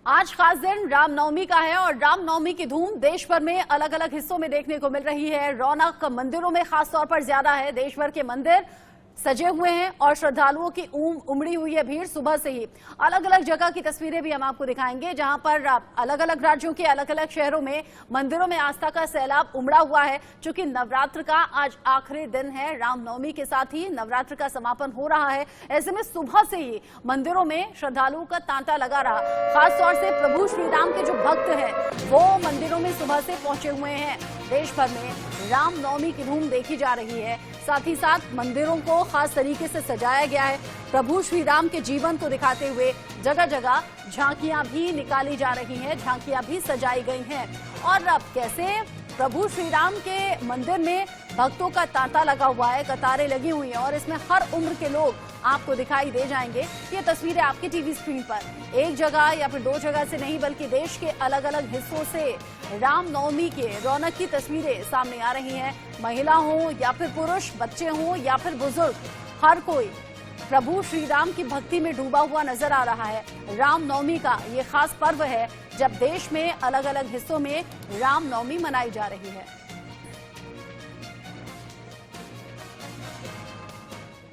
आज खास दिन रामनवमी का है और रामनवमी की धूम देश भर में अलग अलग हिस्सों में देखने को मिल रही है। रौनक मंदिरों में खास तौर पर ज्यादा है। देश भर के मंदिर सजे हुए हैं और श्रद्धालुओं की उमड़ी हुई है भीड़ सुबह से ही। अलग अलग जगह की तस्वीरें भी हम आपको दिखाएंगे, जहां पर अलग अलग राज्यों के अलग अलग शहरों में मंदिरों में आस्था का सैलाब उमड़ा हुआ है। चूंकि नवरात्र का आज आखिरी दिन है, रामनवमी के साथ ही नवरात्र का समापन हो रहा है। ऐसे में सुबह से ही मंदिरों में श्रद्धालुओं का तांता लगा रहा। खासतौर से प्रभु श्री राम के जो भक्त हैं वो मंदिरों में सुबह से पहुंचे हुए हैं। देश भर में रामनवमी की धूम देखी जा रही है। साथ ही साथ मंदिरों को खास तरीके से सजाया गया है। प्रभु श्री राम के जीवन को दिखाते हुए जगह जगह झांकियां भी निकाली जा रही हैं, झांकियां भी सजाई गई हैं। और अब कैसे प्रभु श्री राम के मंदिर में भक्तों का तांता लगा हुआ है, कतारें लगी हुई हैं और इसमें हर उम्र के लोग आपको दिखाई दे जाएंगे। ये तस्वीरें आपकी टीवी स्क्रीन पर एक जगह या फिर दो जगह से नहीं बल्कि देश के अलग अलग हिस्सों से रामनवमी के रौनक की तस्वीरें सामने आ रही हैं। महिला हो या फिर पुरुष, बच्चे हो या फिर बुजुर्ग, हर कोई प्रभु श्री राम की भक्ति में डूबा हुआ नजर आ रहा है। रामनवमी का ये खास पर्व है जब देश में अलग अलग हिस्सों में रामनवमी मनाई जा रही है।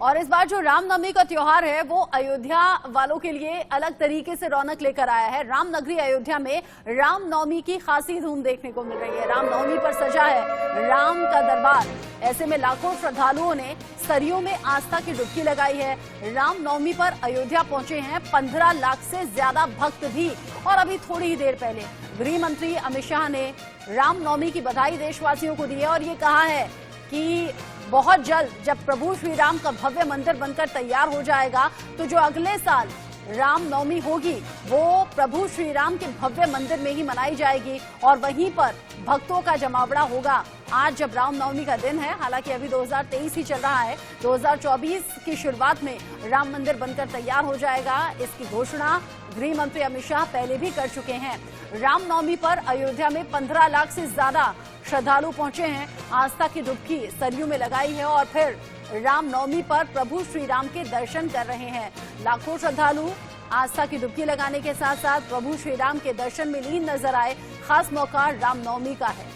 और इस बार जो रामनवमी का त्योहार है वो अयोध्या वालों के लिए अलग तरीके से रौनक लेकर आया है। रामनगरी अयोध्या में रामनवमी की खासी धूम देखने को मिल रही है। रामनवमी पर सजा है राम का दरबार। ऐसे में लाखों श्रद्धालुओं ने सरयू में आस्था की डुबकी लगाई है। रामनवमी पर अयोध्या पहुंचे हैं 15 लाख से ज्यादा भक्त भी। और अभी थोड़ी ही देर पहले गृह मंत्री अमित शाह ने रामनवमी की बधाई देशवासियों को दी है और ये कहा है कि बहुत जल्द जब प्रभु श्री राम का भव्य मंदिर बनकर तैयार हो जाएगा तो जो अगले साल रामनवमी होगी वो प्रभु श्री राम के भव्य मंदिर में ही मनाई जाएगी और वहीं पर भक्तों का जमावड़ा होगा। आज जब रामनवमी का दिन है, हालांकि अभी 2023 ही चल रहा है, 2024 की शुरुआत में राम मंदिर बनकर तैयार हो जाएगा। इसकी घोषणा गृह मंत्री अमित शाह पहले भी कर चुके हैं। रामनवमी पर अयोध्या में 15 लाख से ज्यादा श्रद्धालु पहुंचे हैं। आस्था की डुबकी सरयू में लगाई है और फिर रामनवमी पर प्रभु श्री राम के दर्शन कर रहे हैं। लाखों श्रद्धालु आस्था की डुबकी लगाने के साथ साथ प्रभु श्री राम के दर्शन में लीन नजर आए। खास मौका रामनवमी का है।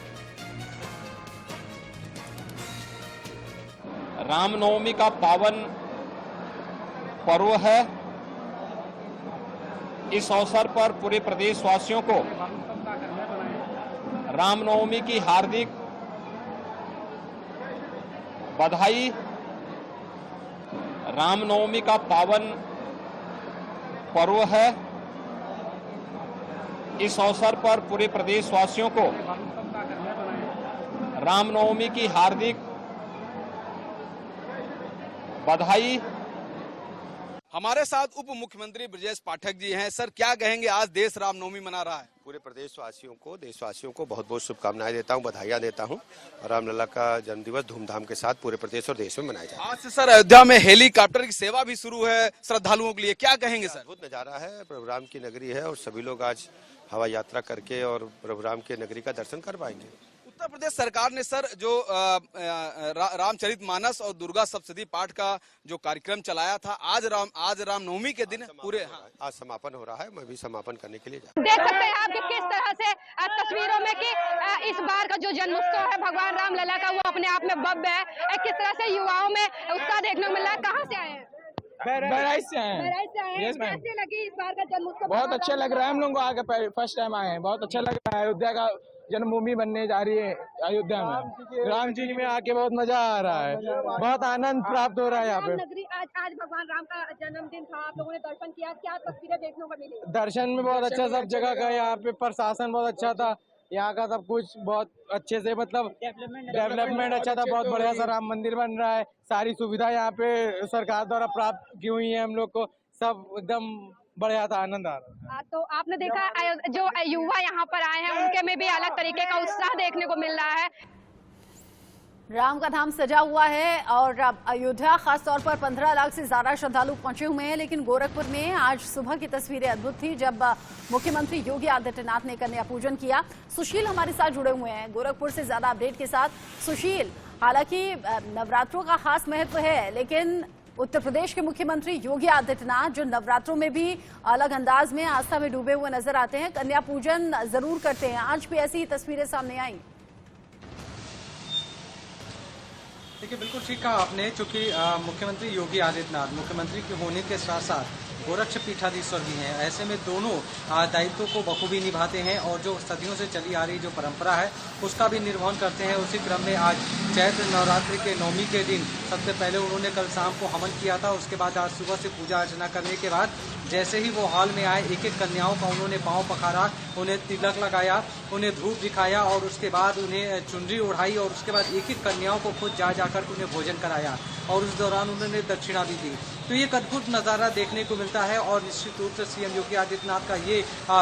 रामनवमी का पावन पर्व है। इस अवसर पर पूरे प्रदेशवासियों को रामनवमी की हार्दिक बधाई। रामनवमी का पावन पर्व है। इस अवसर पर पूरे प्रदेशवासियों को रामनवमी की हार्दिक बधाई। हमारे साथ उप मुख्यमंत्री ब्रजेश पाठक जी हैं। सर, क्या कहेंगे, आज देश रामनवमी मना रहा है। पूरे प्रदेशवासियों को, देशवासियों को बहुत बहुत शुभकामनाएं देता हूं, बधाइयां देता हूं। रामलला का जन्मदिवस धूमधाम के साथ पूरे प्रदेश और देश में मनाया जाएगा। आज से सर अयोध्या में हेलीकॉप्टर की सेवा भी शुरू है श्रद्धालुओं के लिए, क्या कहेंगे सर। अद्भुत नजारा है, प्रभु राम की नगरी है और सभी लोग आज हवाई यात्रा करके और प्रभु राम के नगरी का दर्शन कर पाएंगे। उत्तर प्रदेश सरकार ने सर जो रामचरितमानस और दुर्गा सप्तशती पाठ का जो कार्यक्रम चलाया था, आज रामनवमी के दिन पूरे आज समापन हो रहा है। मैं भी समापन करने के लिए देख सकते हैं आप कि किस तरह से तस्वीरों में कि इस बार का जो जन्मोत्सव है भगवान रामलला का वो अपने आप में भव्य है। किस तरह से युवाओं में उत्साह देखने को मिल रहा है। कहाँ से आए हैं? बहराइच से आए हैं। कैसे लगी इस बार का जन्मोत्सव? बहुत अच्छा लग रहा है। हम लोग आगे फर्स्ट टाइम आए हैं, बहुत अच्छा लग रहा है। अयोध्या का जन्मभूमि बनने जा रही है अयोध्या में। राम जी में आके बहुत मजा आ रहा है, बहुत आनंद प्राप्त हो रहा है यहाँ पे। आज भगवान राम का जन्मदिन था, आप लोगों ने दर्शन किया, क्या तस्वीरें देखने को मिली? दर्शन में बहुत अच्छा सब जगह का, यहाँ पे प्रशासन बहुत अच्छा था, यहाँ का सब कुछ बहुत अच्छे से, मतलब डेवलपमेंट अच्छा था, बहुत बढ़िया सा राम मंदिर बन रहा है। सारी सुविधा यहाँ पे सरकार द्वारा प्राप्त की हुई है हम लोग को, सब एकदम बढ़िया था, आनंद आ रहा है। तो आपने देखा जो युवा यहाँ पर आए हैं उनके में भी अलग तरीके का उत्साह देखने को मिल रहा है। राम का धाम सजा हुआ है और अयोध्या खासतौर पर 15 लाख से ज्यादा श्रद्धालु पहुंचे हुए हैं। लेकिन गोरखपुर में आज सुबह की तस्वीरें अद्भुत थी जब मुख्यमंत्री योगी आदित्यनाथ ने कन्या पूजन किया। सुशील हमारे साथ जुड़े हुए हैं गोरखपुर से ज्यादा अपडेट के साथ। सुशील, हालांकि नवरात्रों का खास महत्व है लेकिन उत्तर प्रदेश के मुख्यमंत्री योगी आदित्यनाथ जो नवरात्रों में भी अलग अंदाज में आस्था में डूबे हुए नजर आते हैं, कन्या पूजन जरूर करते हैं। आज भी ऐसी तस्वीरें सामने आई। देखिए, बिल्कुल ठीक कहा आपने, चूंकि मुख्यमंत्री योगी आदित्यनाथ मुख्यमंत्री के होने के साथ साथ गोरक्ष पीठाधीश्वर भी हैं। ऐसे में दोनों दायित्वों को बखूबी निभाते हैं और जो सदियों से चली आ रही जो परंपरा है उसका भी निर्वहन करते हैं। उसी क्रम में आज चैत्र नवरात्रि के नवमी के दिन सबसे पहले उन्होंने कल शाम को हवन किया था। उसके बाद आज सुबह से पूजा अर्चना करने के बाद जैसे ही वो हॉल में आए, एक एक कन्याओं का उन्होंने पांव पखारा, उन्हें तिलक लगाया, उन्हें धूप दिखाया और उसके बाद उन्हें चुनरी उड़ाई और उसके बाद एक एक कन्याओं को खुद जा जाकर उन्हें भोजन कराया और उस दौरान उन्होंने दक्षिणा भी दी। तो ये एक अद्भुत नज़ारा देखने को मिलता है और निश्चित रूप से सीएम योगी आदित्यनाथ का ये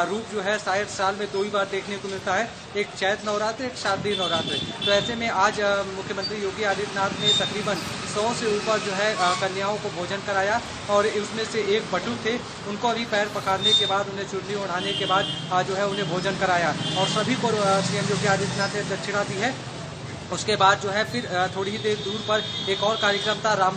रूप जो है शायद साल में 2 ही बार देखने को मिलता है, एक चैत्र नवरात्र, एक शारदीय नवरात्र। तो ऐसे में आज मुख्यमंत्री योगी आदित्यनाथ ने तकरीबन 100 से ऊपर जो है कन्याओं को भोजन कराया और उसमें से एक बटू थे, उनको अभी पैर पखारने के बाद उन्हें चुनरी ओढ़ाने के बाद जो है उन्हें भोजन कराया और सभी को सीएम योगी आदित्यनाथ ने दक्षिणा दी है। उसके बाद जो है फिर थोड़ी ही देर दूर पर एक और कार्यक्रम था राम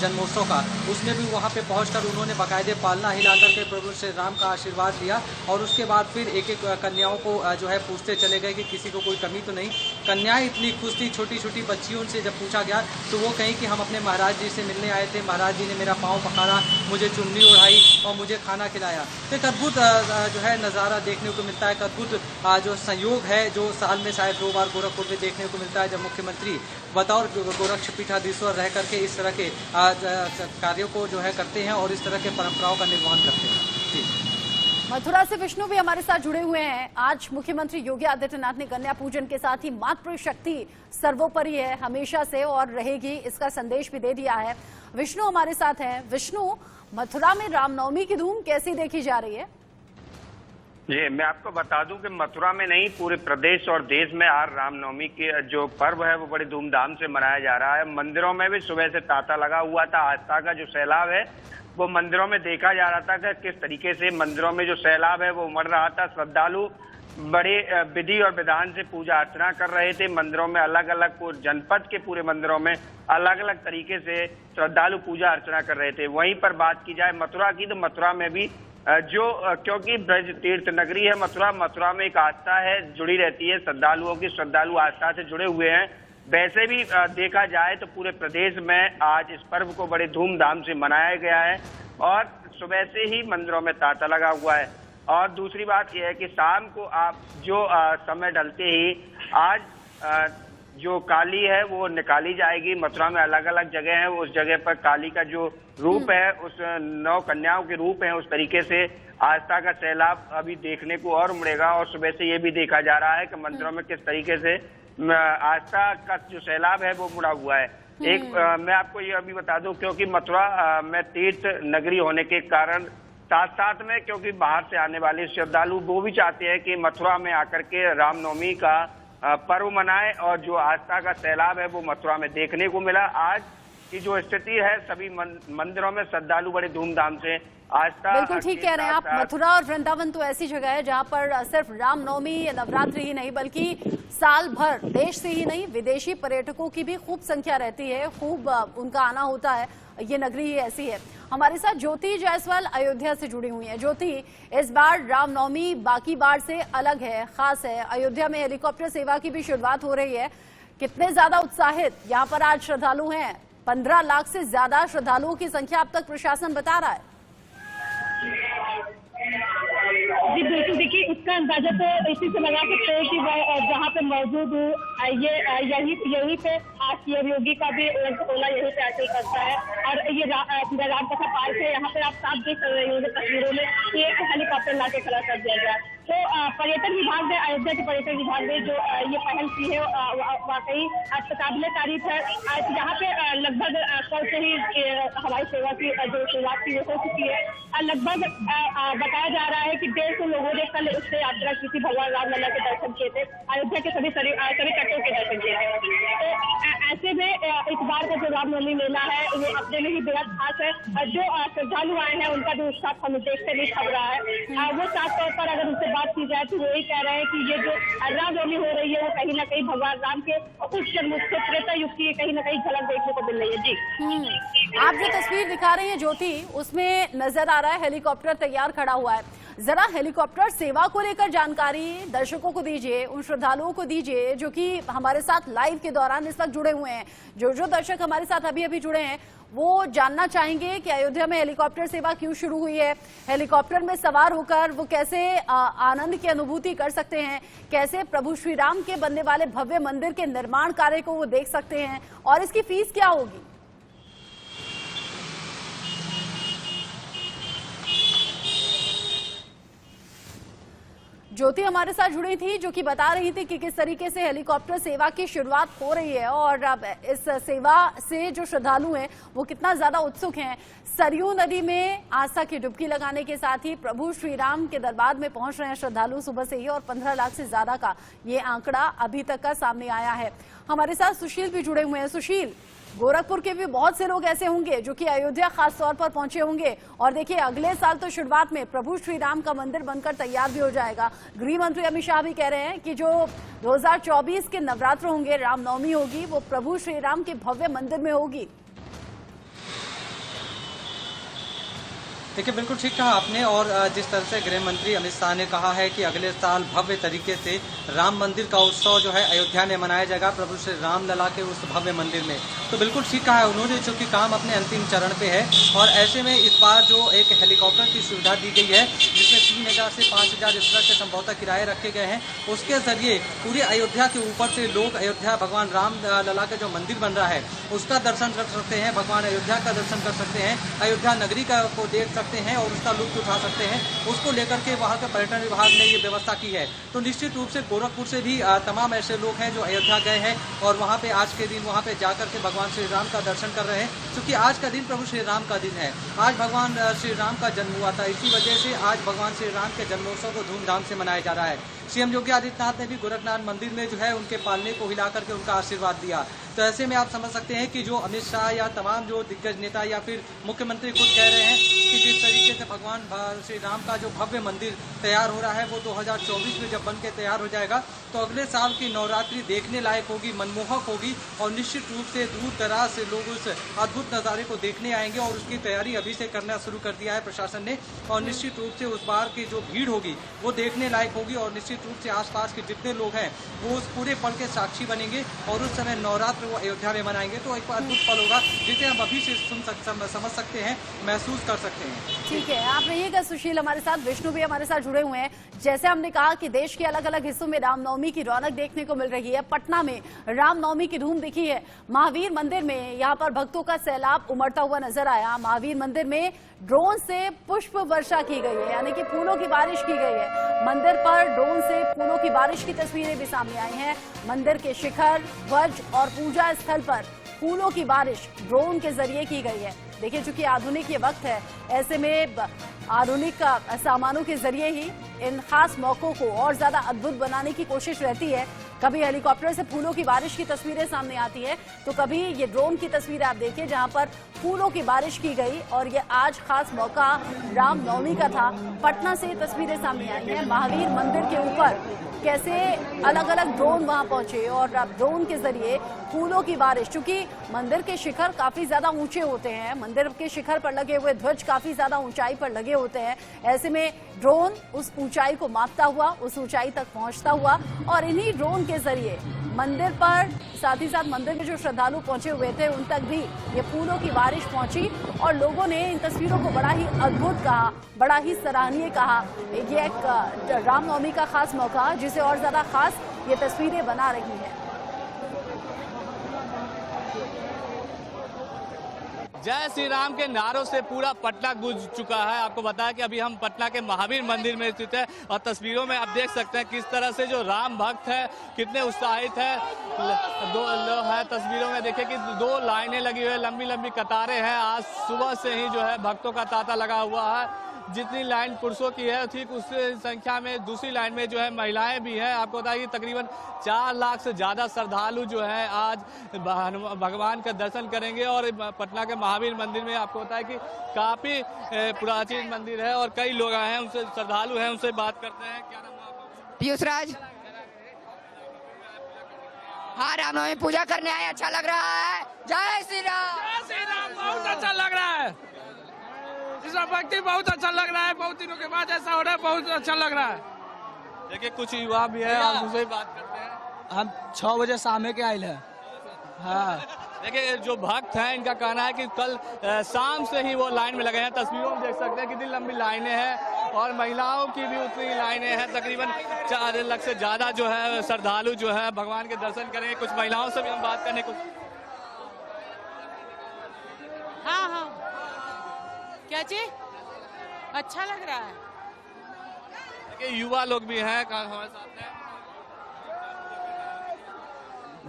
जन्मोत्सव का, उसमें भी वहां पे पहुंचकर उन्होंने बाकायदे पालना हिलाकर के प्रभु श्री राम का आशीर्वाद लिया और उसके बाद फिर एक एक कन्याओं को जो है पूछते चले गए कि किसी को कोई कमी तो नहीं। कन्याएं इतनी खुश थी, छोटी छोटी बच्चियों से जब पूछा गया तो वो कहीं कि हम अपने महाराज जी से मिलने आए थे, महाराज जी ने मेरा पाँव पखारा, मुझे चुन्नी उड़ाई और मुझे खाना खिलाया। तो एक अद्भुत जो है नज़ारा देखने को मिलता है, एक अद्भुत जो संयोग है जो साल में शायद 2 बार गोरखपुर में देखने को मिलता है, जब मुख्यमंत्री बतौर गोरक्ष पीठाधीश्वर रह करके इस तरह के कार्यों को जो है करते हैं और इस तरह के परंपराओं का निर्वहन करते हैं। मथुरा से विष्णु भी हमारे साथ जुड़े हुए हैं। आज मुख्यमंत्री योगी आदित्यनाथ ने कन्या पूजन के साथ ही मातृशक्ति सर्वोपरि है हमेशा से और रहेगी, इसका संदेश भी दे दिया है। विष्णु हमारे साथ हैं। विष्णु, मथुरा में रामनवमी की धूम कैसी देखी जा रही है? जी, मैं आपको बता दूं कि मथुरा में नहीं पूरे प्रदेश और देश में आज रामनवमी के जो पर्व है वो बड़ी धूमधाम से मनाया जा रहा है। मंदिरों में भी सुबह से तांता लगा हुआ था। आस्था का जो सैलाब है वो मंदिरों में देखा जा रहा था कि किस तरीके से मंदिरों में जो सैलाब है वो उमड़ रहा था। श्रद्धालु बड़े विधि और विधान से पूजा अर्चना कर रहे थे। मंदिरों में अलग अलग जनपद के पूरे मंदिरों में अलग अलग तरीके से श्रद्धालु पूजा अर्चना कर रहे थे। वहीं पर बात की जाए मथुरा की, तो मथुरा में भी क्योंकि ब्रज तीर्थ नगरी है मथुरा में एक आस्था है जुड़ी रहती है, श्रद्धालुओं की श्रद्धालु आस्था से जुड़े हुए हैं। वैसे भी देखा जाए तो पूरे प्रदेश में आज इस पर्व को बड़े धूमधाम से मनाया गया है और सुबह से ही मंदिरों में तांता लगा हुआ है। और दूसरी बात यह है कि शाम को आप जो समय ढलते ही आज जो काली है वो निकाली जाएगी। मथुरा में अलग अलग जगह है, उस जगह पर काली का जो रूप है, उस 9 कन्याओं के रूप है, उस तरीके से आस्था का सैलाब अभी देखने को और उमड़ेगा। और सुबह से ये भी देखा जा रहा है कि मंदिरों में किस तरीके से आस्था का जो सैलाब है वो मुड़ा हुआ है। मैं आपको ये अभी बता दूं, क्योंकि मथुरा में तीर्थ नगरी होने के कारण साथ साथ में क्योंकि बाहर से आने वाले श्रद्धालु वो भी चाहते हैं कि मथुरा में आकर के रामनवमी का पर्व मनाए और जो आस्था का सैलाब है वो मथुरा में देखने को मिला। आज की जो स्थिति है सभी मंदिरों में श्रद्धालु बड़े धूमधाम से आस्था। बिल्कुल ठीक कह रहे हैं आप। मथुरा और वृंदावन तो ऐसी जगह है जहां पर सिर्फ रामनवमी नवरात्रि ही नहीं बल्कि साल भर देश से ही नहीं विदेशी पर्यटकों की भी खूब संख्या रहती है, खूब उनका आना होता है। ये नगरी ही ऐसी है। हमारे साथ ज्योति जायसवाल अयोध्या से जुड़ी हुई है। ज्योति, इस बार रामनवमी बाकी बार से अलग है, खास है। अयोध्या में हेलीकॉप्टर सेवा की भी शुरुआत हो रही है। कितने ज्यादा उत्साहित यहाँ पर आज श्रद्धालु हैं? 15 लाख से ज्यादा श्रद्धालुओं की संख्या अब तक प्रशासन बता रहा है। जी बिल्कुल, देखिए इसका अंदाजा तो इसी से लगा सकते हैं कि वह जहाँ पे मौजूद यही पे आज सीएम योगी का भी ओला यही पे आकर करता है। और ये रामकथा पार्क है, यहाँ पे आप साफ देख रहे होंगे तस्वीरों में कि एक हेलीकॉप्टर लाके खड़ा कर दिया गया। तो पर्यटन विभाग ने, अयोध्या के पर्यटन विभाग ने जो ये पहल की है वाकई काबिले तारीफ है। यहाँ पे लगभग कल से ही हवाई सेवा की जो शुरुआत की हो चुकी है। लगभग बताया जा रहा है कि 150 लोगों ने कल इससे यात्रा की थी, भगवान रामलला के दर्शन किए थे, अयोध्या के सभी तटों के दर्शन किए थे। तो ऐसे में इस बार का जो रामनवमी मेला है ये अपने लिए ही बेहद खास है। जो श्रद्धालु आए हैं उनका जो उत्साह हमें देखते नहीं खब रहा है। वो साफ तौर पर अगर उनसे बात की जाए तो वो यही कह रहे हैं कि ये जो रामनवमी हो रही है वो कहीं ना कहीं भगवान राम के उस जन्म से त्रेता युग की कहीं ना कहीं झलक देखने को मिल रही है। जी आप जो तस्वीर दिखा रही हैं ज्योति, उसमें नजर आ रहा है हेलीकॉप्टर तैयार खड़ा हुआ है। जरा हेलीकॉप्टर सेवा को लेकर जानकारी दर्शकों को दीजिए, उन श्रद्धालुओं को दीजिए जो कि हमारे साथ लाइव के दौरान इस वक्त जुड़े हुए हैं। जो दर्शक हमारे साथ अभी अभी जुड़े हैं वो जानना चाहेंगे कि अयोध्या में हेलीकॉप्टर सेवा क्यों शुरू हुई है, हेलीकॉप्टर में सवार होकर वो कैसे आनंद की अनुभूति कर सकते हैं, कैसे प्रभु श्री राम के बनने वाले भव्य मंदिर के निर्माण कार्य को वो देख सकते हैं और इसकी फीस क्या होगी। ज्योति हमारे साथ जुड़ी थी जो कि बता रही थी कि किस तरीके से हेलीकॉप्टर सेवा की शुरुआत हो रही है और अब इस सेवा से जो श्रद्धालु हैं वो कितना ज्यादा उत्सुक हैं। सरयू नदी में आस्था की डुबकी लगाने के साथ ही प्रभु श्री राम के दरबार में पहुंच रहे हैं श्रद्धालु सुबह से ही और 15 लाख से ज्यादा का ये आंकड़ा अभी तक का सामने आया है। हमारे साथ सुशील भी जुड़े हुए हैं। सुशील, गोरखपुर के भी बहुत से लोग ऐसे होंगे जो कि अयोध्या खास तौर पर पहुंचे होंगे और देखिए अगले साल तो शुरुआत में प्रभु श्री राम का मंदिर बनकर तैयार भी हो जाएगा। गृह मंत्री अमित शाह भी कह रहे हैं कि जो 2024 के नवरात्र होंगे, रामनवमी होगी, वो प्रभु श्री राम के भव्य मंदिर में होगी। देखिए, बिल्कुल ठीक कहा आपने और जिस तरह से गृह मंत्री अमित शाह ने कहा है कि अगले साल भव्य तरीके से राम मंदिर का उत्सव जो है अयोध्या में मनाया जाएगा प्रभु श्री राम लला के उस भव्य मंदिर में, तो बिल्कुल ठीक कहा है उन्होंने, चूंकि काम अपने अंतिम चरण पे है और ऐसे में इस बार जो एक हेलीकॉप्टर की सुविधा दी गई है जिसमें 3000 से 5000 इस तरह के संभवतः किराए रखे गए हैं, उसके जरिए पूरे अयोध्या के ऊपर से लोग अयोध्या भगवान राम लला का जो मंदिर बन रहा है उसका दर्शन कर सकते हैं, भगवान अयोध्या का दर्शन कर सकते हैं, अयोध्या नगरी का को देख सकते हैं और उसका लुत्फ उठा सकते हैं। उसको लेकर के वहाँ के पर्यटन विभाग ने ये व्यवस्था की है। तो निश्चित रूप से गोरखपुर से भी तमाम ऐसे लोग हैं जो अयोध्या गए हैं और वहाँ पे आज के दिन वहाँ पे जाकर के भगवान श्री राम का दर्शन कर रहे हैं, क्योंकि आज का दिन प्रभु श्री राम का दिन है। आज भगवान श्री राम का जन्म हुआ था, इसी वजह से आज भगवान श्री राम के जन्मोत्सव को धूमधाम से मनाया जा रहा है। सीएम योगी आदित्यनाथ ने भी गोरखनाथ मंदिर में जो है उनके पालने को हिला करके उनका आशीर्वाद दिया। तो ऐसे में आप समझ सकते हैं कि जो अमित शाह या तमाम जो दिग्गज नेता या फिर मुख्यमंत्री खुद कह रहे हैं कि जिस तरीके से भगवान श्री राम का जो भव्य मंदिर तैयार हो रहा है वो 2024 में जब बन के तैयार हो जाएगा तो अगले साल की नवरात्रि देखने लायक होगी, मनमोहक होगी और निश्चित रूप से दूर दराज से लोग उस अद्भुत नज़ारे को देखने आएंगे और उसकी तैयारी अभी से करना शुरू कर दिया है प्रशासन ने। और निश्चित रूप से उस बार की जो भीड़ होगी वो देखने लायक होगी और निश्चित रूप से आसपास के जितने लोग हैं वो उस पूरे पल के साक्षी बनेंगे और उस समय नवरात्र वो अयोध्या में मनाएंगे। तो एक अद्भुत पल होगा जिसे हम अभी से समझ सकते हैं, महसूस कर सकते हैं। ठीक है, आप रहिएगा सुशील हमारे साथ। विष्णु भी हमारे साथ जुड़े हुए हैं। जैसे हमने कहा कि देश के अलग अलग हिस्सों में रामनवमी की रौनक देखने को मिल रही है। पटना में रामनवमी की धूम दिखी है। महावीर मंदिर में यहाँ पर भक्तों का सैलाब उमड़ता हुआ नजर आया। महावीर मंदिर में ड्रोन से पुष्प वर्षा की गई है, यानी कि फूलों की बारिश की गई है। मंदिर पर ड्रोन से फूलों की बारिश की तस्वीरें भी सामने आई हैं। मंदिर के शिखर, ध्वज और पूजा स्थल पर फूलों की बारिश ड्रोन के जरिए की गई है। देखिए, चूंकि आधुनिक ये वक्त है, ऐसे में आधुनिक सामानों के जरिए ही इन खास मौकों को और ज्यादा अद्भुत बनाने की कोशिश रहती है। कभी हेलीकॉप्टर से फूलों की बारिश की तस्वीरें सामने आती है तो कभी ये ड्रोन की तस्वीर आप देखिए जहां पर फूलों की बारिश की गई और ये आज खास मौका रामनवमी का था। पटना से ये तस्वीरें सामने आई हैं। महावीर मंदिर के ऊपर कैसे अलग अलग ड्रोन वहां पहुंचे और ड्रोन के जरिए फूलों की बारिश, चूंकि मंदिर के शिखर काफी ज्यादा ऊंचे होते हैं, मंदिर के शिखर पर लगे हुए ध्वज काफी ज्यादा ऊंचाई पर लगे होते हैं, ऐसे में ड्रोन उस ऊंचाई को मापता हुआ उस ऊंचाई तक पहुंचता हुआ और इन्हीं ड्रोन के जरिए मंदिर पर, साथ ही साथ मंदिर में जो श्रद्धालु पहुंचे हुए थे उन तक भी ये फूलों की बारिश पहुंची और लोगों ने इन तस्वीरों को बड़ा ही अद्भुत कहा, बड़ा ही सराहनीय कहा। ये एक रामनवमी का खास मौका जिसे और ज्यादा खास ये तस्वीरें बना रही है। जय श्री राम के नारों से पूरा पटना गूंज चुका है। आपको बताया कि अभी हम पटना के महावीर मंदिर में स्थित है और तस्वीरों में आप देख सकते हैं किस तरह से जो राम भक्त है कितने उत्साहित है। तस्वीरों में देखिए कि 2 लाइनें लगी हुई है, लंबी लंबी कतारें हैं। आज सुबह से ही जो है भक्तों का तांता लगा हुआ है। जितनी लाइन पुरुषों की है ठीक उसी संख्या में दूसरी लाइन में जो है महिलाएं भी हैं। आपको बताइए तकरीबन 4 लाख से ज़्यादा श्रद्धालु जो हैं आज भगवान का दर्शन करेंगे और पटना के महावीर मंदिर में आपको बताया कि काफ़ी प्राचीन मंदिर है और कई लोग आए हैं, उनसे श्रद्धालु हैं, उनसे बात करते हैं। क्या नाम है आपका? पीयूष राज। हाँ, रामनवमी पूजा करने आए, अच्छा लग रहा है। जय श्री राम। जय श्री राम। बहुत अच्छा लग रहा है, इसका भक्ति बहुत अच्छा लग रहा है। बहुत दिनों के बाद ऐसा हो रहा है, बहुत अच्छा लग रहा है। देखिए कुछ युवा भी है, आप उनसे बात करते हैं। हम 6 बजे शाम के आए हैं। हाँ, देखिए जो भक्त हैं इनका कहना है कि कल शाम से ही वो लाइन में लगे हैं। तस्वीरों में देख सकते हैं कितनी लंबी लाइनें हैं और महिलाओं की भी उतनी ही लाइनें हैं। तकरीबन 4 लाख से ज्यादा जो है श्रद्धालु जो है भगवान के दर्शन करेंगे। कुछ महिलाओं से भी हम बात करने को। हाँ हाँ, क्या चीज अच्छा लग रहा है। देखिए युवा लोग भी हैं हमारे साथ में।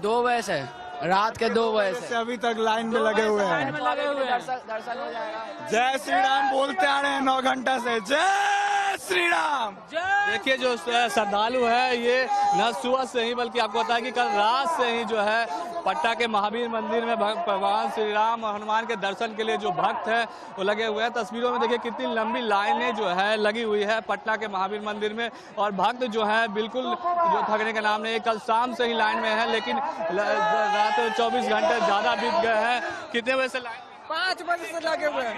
2 बजे से रात के 2 बजे से अभी तक लाइन में लगे हुए हैं। दर्शन हो जाएगा। जय श्री राम बोलते आ रहे हैं 9 घंटा से। जय श्री राम। देखिए जो श्रद्धालु है ये न सुबह से ही बल्कि आपको बताया कि कल रात से ही जो है पटना के महावीर मंदिर में भगवान श्री राम और हनुमान के दर्शन के लिए जो भक्त है वो लगे हुए हैं। तस्वीरों में देखिए कितनी लंबी लाइनें जो है लगी हुई है पटना के महावीर मंदिर में। और भक्त जो है बिल्कुल जो थकने का नाम नहीं, कल शाम से ही लाइन में है, लेकिन रात 24 घंटे ज्यादा बीत गए हैं। कितने बजे से लाइन? 5 बजे से लगे हुए हैं।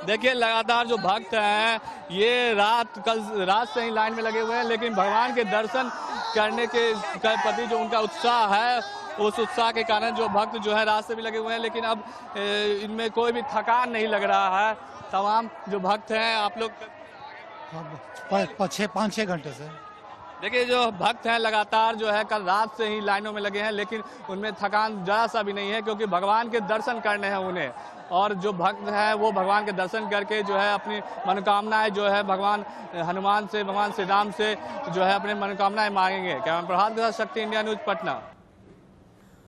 देखिए लगातार जो भक्त हैं ये कल रात से ही लाइन में लगे हुए हैं, लेकिन भगवान के दर्शन करने के प्रति जो उनका उत्साह है उस उत्साह के कारण जो भक्त जो है रात से भी लगे हुए हैं, लेकिन अब इनमें कोई भी थकान नहीं लग रहा है। तमाम जो भक्त हैं आप लोग 5-6 घंटे से देखिए जो भक्त हैं लगातार जो है कल रात से ही लाइनों में लगे हैं, लेकिन उनमें थकान जरा सा भी नहीं है क्योंकि भगवान के दर्शन करने हैं उन्हें। और जो भक्त हैं वो भगवान के दर्शन करके जो है अपनी मनोकामनाएं जो है भगवान हनुमान से, भगवान श्री राम से जो है अपनी मनोकामनाएं मांगेंगे। कैमरा प्रभात के साथ शक्ति इंडिया न्यूज पटना।